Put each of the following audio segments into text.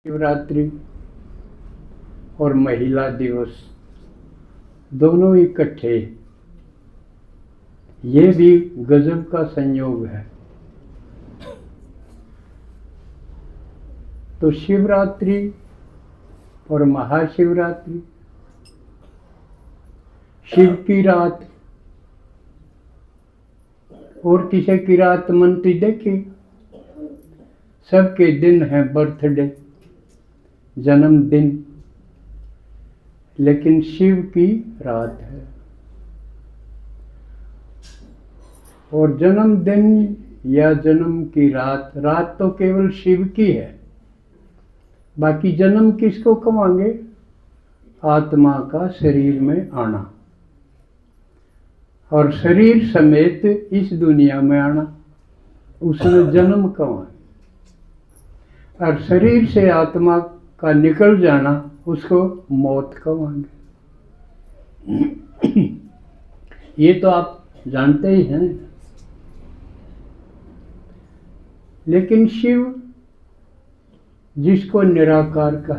शिवरात्रि और महिला दिवस दोनों इकट्ठे, ये भी गजब का संयोग है। तो शिवरात्रि और महाशिवरात्रि, शिव की रात और किसी की रात मनती देखी, सबके दिन है बर्थडे, जन्मदिन, लेकिन शिव की रात है। और जन्मदिन या जन्म की रात, रात तो केवल शिव की है, बाकी जन्म किसको कहेंगे? आत्मा का शरीर में आना और शरीर समेत इस दुनिया में आना, उसमें जन्म कहेंगे। और शरीर से आत्मा का निकल जाना, उसको मौत कहेंगे। ये तो आप जानते ही हैं। लेकिन शिव, जिसको निराकार का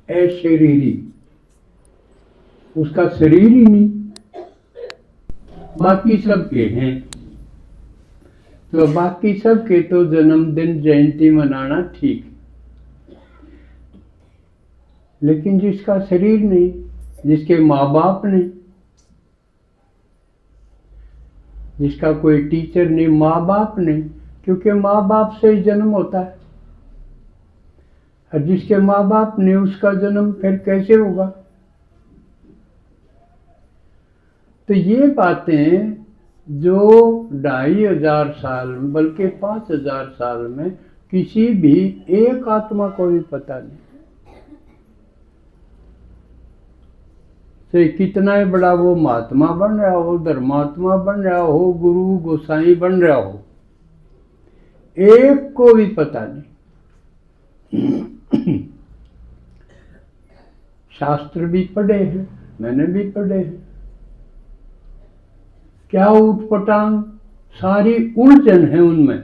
अशरीरी, उसका शरीर ही नहीं, बाकी सबके हैं। तो बाकी सबके तो जन्मदिन जयंती मनाना ठीक, लेकिन जिसका शरीर नहीं, जिसके माँ बाप नहीं, जिसका कोई टीचर नहीं, माँ बाप नहीं, क्योंकि माँ बाप से ही जन्म होता है। और जिसके माँ बाप नहीं, उसका जन्म फिर कैसे होगा? तो ये बातें जो 2500 साल, बल्कि 5000 साल में किसी भी एक आत्मा को भी पता नहीं। तो कितना ही बड़ा वो महात्मा बन रहा हो, धर्मात्मा बन रहा हो, गुरु गोसाई बन रहा हो, एक को भी पता नहीं। शास्त्र भी पढ़े हैं, मैंने भी पढ़े हैं, क्या उटपटांग, सारी उलझन है उनमें।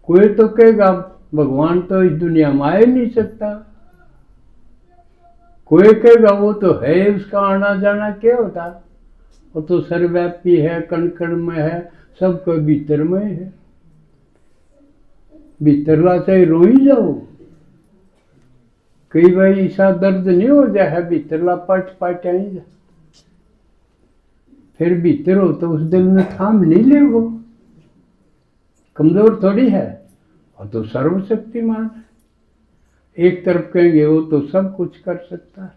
कोई तो कहेगा भगवान तो इस दुनिया में आ ही नहीं सकता, कोई कहेगा वो तो है, उसका आना जाना क्या होता, वो तो सर्वव्यापी है, कण कण में है, सबके भीतर में है। भीतरला चाहे रो ही जाओ, कई बार ऐसा दर्द नहीं हो जाए, भीतरला पट पट आई जा, फिर भीतर हो तो उस दिल में थाम नहीं ले, वो कमजोर थोड़ी है, वो तो सर्वशक्तिमान है। एक तरफ कहेंगे वो तो सब कुछ कर सकता है,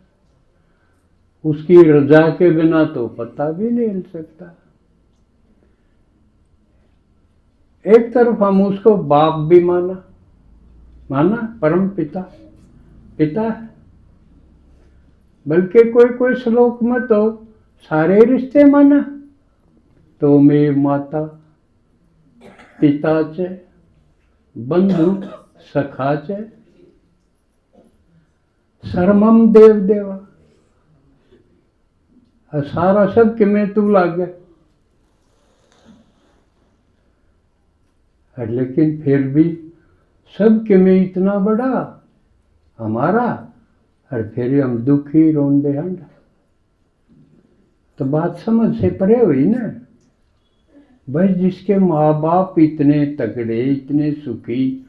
उसकी रजा के बिना तो पता भी नहीं हिल सकता। एक तरफ हम उसको बाप भी माना परम पिता है, बल्कि कोई श्लोक में तो सारे रिश्ते माना। तो में माता पिता चे, बंधु सखा चे, सर्वम देव देवा, सारा सब कि मैं तू लाग गया। लेकिन फिर भी सब कि मैं इतना बड़ा हमारा, और फिर हम दुखी रोंदे हंडा। तो बात समझ से परे हुई ना भाई, जिसके माँ बाप इतने तगड़े, इतने सुखी,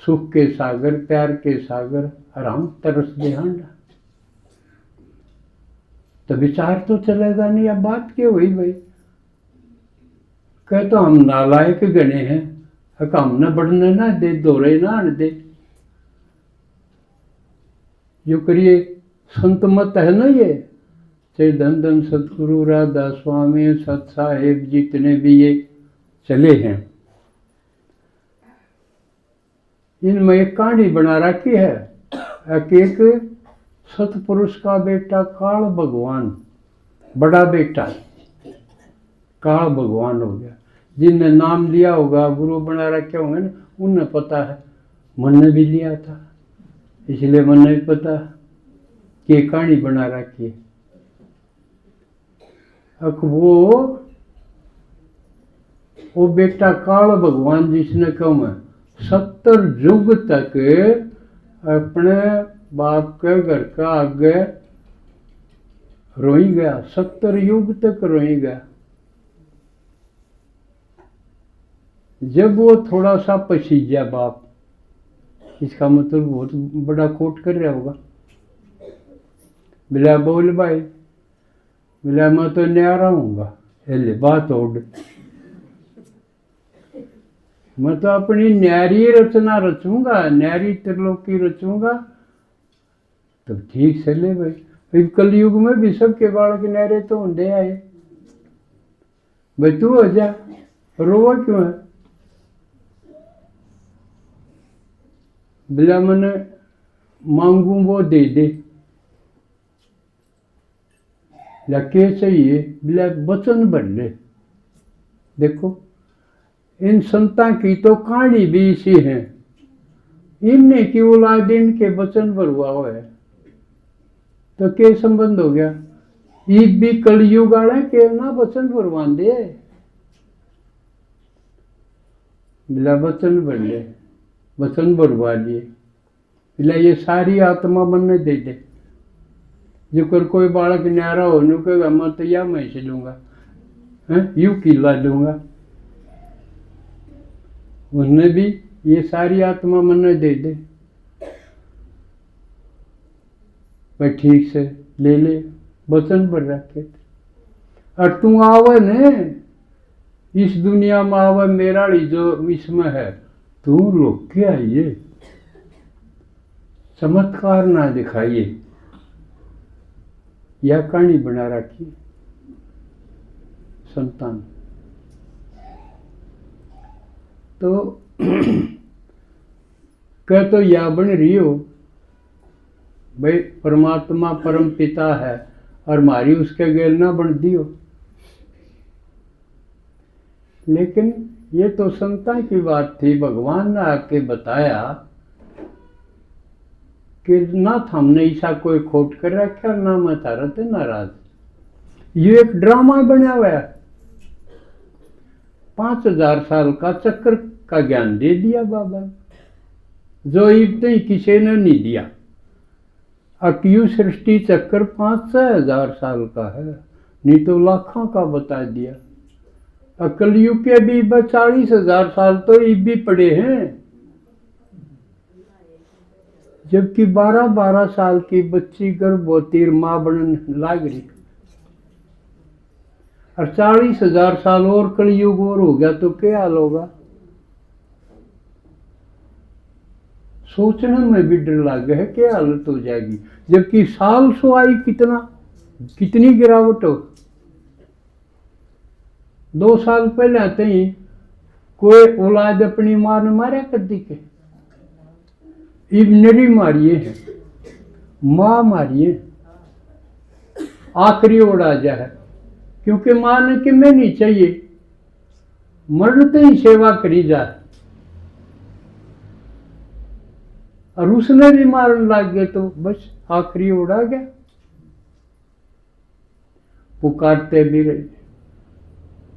सुख के सागर, प्यार के सागर, और हम तरस दे हंडा, तो विचार तो चलेगा नहीं। अब बात क्या हुई भाई? कह तो हम नालायक गणे हैं, हम न बढ़ने ना दे, दौरे ना आने दे, जो करिए संत मत है ना, ये चाहे धन धन सतगुरु राधा स्वामी सत साहेब जितने भी ये चले हैं, इनमें एक कहानी बना रखी है। एक सतपुरुष का बेटा काल भगवान, बड़ा बेटा काल भगवान हो गया। जिनने नाम लिया होगा, गुरु बना रखे होंगे ना, उन्हें पता है, मैंने भी लिया था, इसलिए मैंने भी पता कि कहानी बना रखी है। अब वो बेटा काल भगवान जिसने कहा 70 युग तक अपने बाप के घर का आगे रोई गया, 70 युग तक रोई गया। जब वो थोड़ा सा पसीजा बाप, इसका मतलब बहुत बड़ा कोट कर रहा होगा। बिला बोल भाई, बिला मैं तो न्यारा हूँगा, हेले बात ओढ़, मैं तो अपनी न्यारी रचना रचूंगा, न्यारी त्रिलोकी रचूंगा। तो ठीक से ले भाई, फिर कलयुग में भी सबके बालक न्यारे तो होंगे आए भाई, तू हो जा, रोवा क्यों है? बिला मैंने मांगू वो दे दे, लके चाहिए बिला वचन भर ले। देखो इन संतां की तो कहानी भी इसी है, इनने की औलाद इनके वचन भरवा हुआ है, तो क्या संबंध हो गया? ये भी कलयुग वाले के ना वचन भरवा दे, बिला वचन भर ले, वचन भरवा लिए, बिला ये सारी आत्मा मन दे दे। जो कर कोई बालक न्यारा हो नु कहेगा मैं तो या मैं से लूंगा, यू किला दूंगा, उन्हें भी ये सारी आत्मा मन दे दे भाई, ठीक से ले ले, वचन पर रखे। और तू आवे ने इस दुनिया में आवे, मेरा जो इसमें है, तू लोग के आइए, चमत्कार ना दिखाइए, यह कहानी बना रखी संतान। तो कह तो या बन रही हो भाई, परमात्मा परम पिता है और मारी उसके गेल ना बन दियो। लेकिन ये तो संतान की बात थी, भगवान ने आके बताया कि ना हमने ऐसा कोई खोट कर रखा, ना मैं तारा ते नाराज। ये एक ड्रामा बना हुआ है, 5000 साल का चक्र का ज्ञान दे दिया बाबा, जो इतने किसी ने नहीं दिया। अक्यू सृष्टि चक्र 5-6 साल का है, नहीं तो लाखों का बता दिया। कलयुग के भी 40,000 साल तो ये भी पड़े हैं, जबकि 12-12 साल की बच्ची गर्भवती माँ बनने लाग रही, और 40,000 साल और कलयुग और हो गया तो क्या हाल होगा? सोचने में भी डर लग है क्या हालत हो जाएगी, जबकि साल सो आई कितनी गिरावट हो। 2 साल पहले आते ही कोई औलाद अपनी मां ने मारा कर दी के, इबनरी मारिए है, मां मारिए, आखिरी उड़ा जा है, क्योंकि मां ने कि मैं नहीं चाहिए, मरते ही सेवा करी जाए, और उसने भी मारने लग गए तो बस आखिरी उड़ा गया। पुकारते भी रहे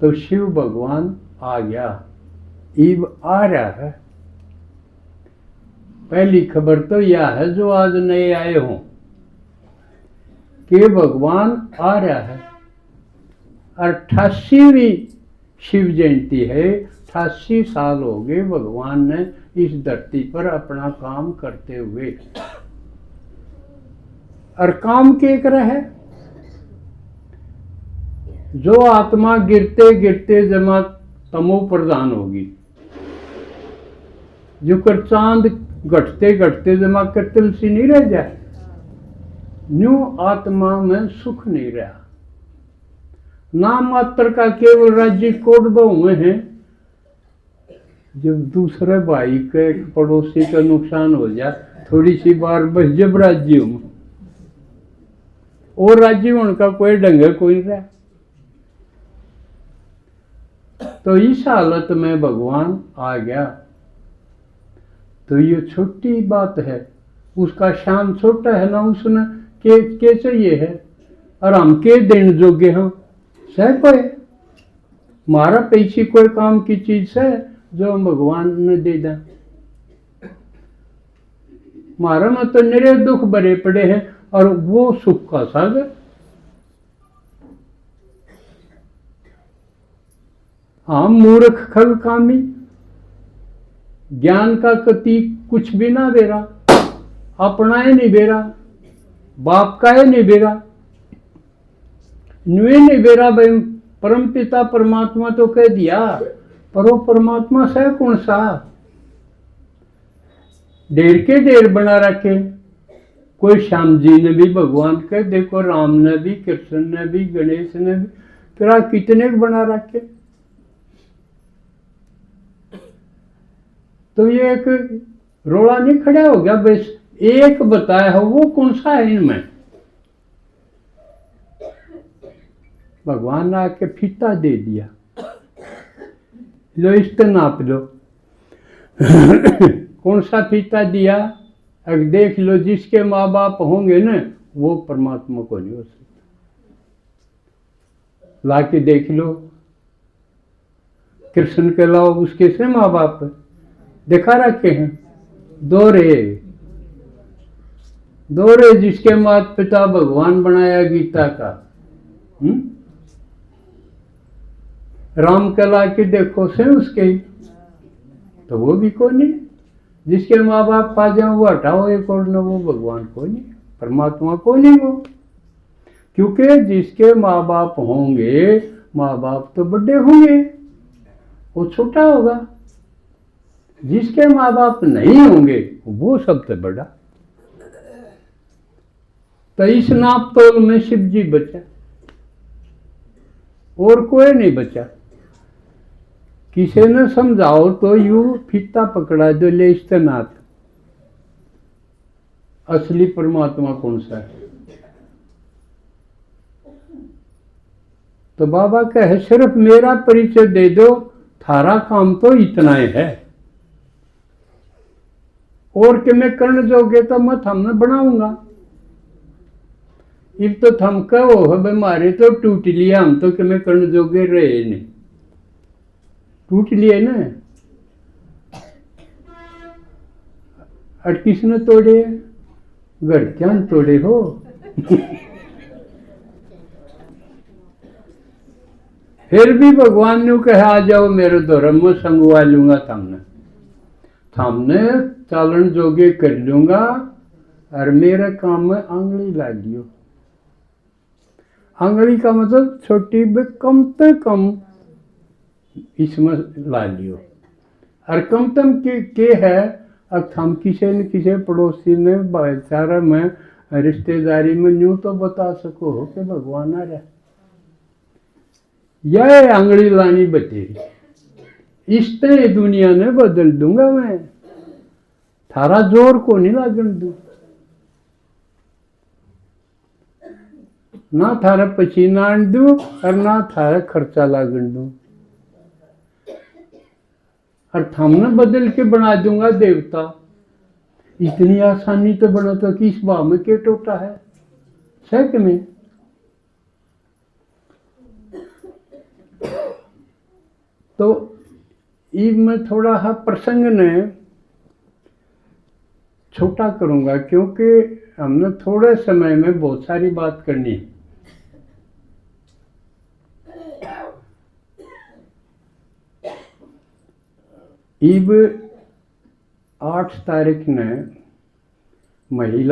तो शिव भगवान आ गया, ईब आ रहा है। पहली खबर तो यह है जो आज नए आए हों कि भगवान आ रहा है। 88वीं शिव जयंती है, 88 साल हो गए भगवान ने इस धरती पर अपना काम करते हुए। और काम क्या कर है? जो आत्मा गिरते गिरते जमा तमो प्रधान होगी, जो कर चांद घटते घटते जमा कर तुलसी नहीं रह जाए, न्यू आत्मा में सुख नहीं रहा। नाम मात्र का केवल राज्य कोट बहु में है। जब दूसरे भाई के पड़ोसी का नुकसान हो जाए, थोड़ी सी बार बस जब राज्य में और राज्य उनका कोई ढंग कोई रहा, तो इस हालत में भगवान आ गया। तो ये छोटी बात है, उसका शान छोटा है ना, उसने के चाहिए है, और हम के देने जोगे हम सह कोई मारा पैसी कोई काम की चीज है जो हम भगवान ने दे दें। मारा में तो निरे दुख भरे पड़े हैं और वो सुख का सागर। हाँ, मूर्ख खल कामी, ज्ञान का कति कुछ भी ना बेरा, अपना ही नहीं बेरा, बाप का ही नहीं बेरा, नुए नहीं बेरा भाई। परम पिता परमात्मा तो कह दिया, पर वो परमात्मा से कौन सा? ढेर के ढेर बना रखे। कोई श्याम जी ने भी भगवान के, देखो राम ने भी, कृष्ण ने भी, गणेश ने भी, तेरा कितने बना रखे। तो ये एक रोड़ा नहीं खड़ा हो गया, बस एक बताया हो, वो कौन सा है इनमें? भगवान ने आके फीता दे दिया, लो इस तरह नाप लो। कौन सा फीता दिया? अगर देख लो, जिसके माँ बाप होंगे ना, वो परमात्मा को नहीं हो सकता। ला के देख लो, कृष्ण के अलावा उसके से माँ बाप दिखा रखे हैं, दोरे जिसके माता पिता भगवान बनाया गीता का। राम के ला के देखो से उसके ही, तो वो भी को नहीं। जिसके माँ बाप पा जाओ वो हटाओ एक और न, वो भगवान को नहीं, परमात्मा को नहीं वो। क्योंकि जिसके माँ बाप होंगे, माँ बाप तो बड़े होंगे, वो छोटा होगा। जिसके माँ बाप नहीं होंगे वो सबसे बड़ा। तो इस नाप तोल में शिव जी बचा, और कोई नहीं बचा। किसी ने समझाओ तो यू फीता पकड़ा दो, ले इस्तेनाथ, असली परमात्मा कौन सा है? तो बाबा कहे सिर्फ मेरा परिचय दे दो, थारा काम तो इतना ही है, और कि मैं करने जोगे तो मैं थमने बनाऊंगा। इब तो थम कहो मारे तो टूट लिया, हम तो कि मैं करने जोगे रहे नहीं, टूट लिए ना। और किसने तोड़े? गढ़चान तोड़े हो। फिर भी भगवान ने कहा आ जाओ मेरे धर्म में, संगवा लूंगा सामने चालन जोगे कर लूंगा, और मेरे काम में आंगली ला लियो। आंगली का मतलब छोटी भी, कम से कम इसमें ला लियो। और कम तम के है, अब हम किसी न किसी पड़ोसी ने, भाईचारा में, रिश्तेदारी में यूं तो बता सको हो कि भगवान आ रहा। यह आंगली लानी बतेरी, इस तरह दुनिया ने बदल दूंगा मैं, थारा जोर को नहीं लागन दू, ना थारा पसीना आन दू, और ना थारा खर्चा लागन दू, और थामने बदल के बना दूंगा देवता। इतनी आसानी तो बना तो कि इस भाव में के टोटा है सक में। तो इब मैं थोड़ा हा प्रसंग ने छोटा करूंगा, क्योंकि हमने थोड़े समय में बहुत सारी बात करनी है। इब 8 तारीख ने महिला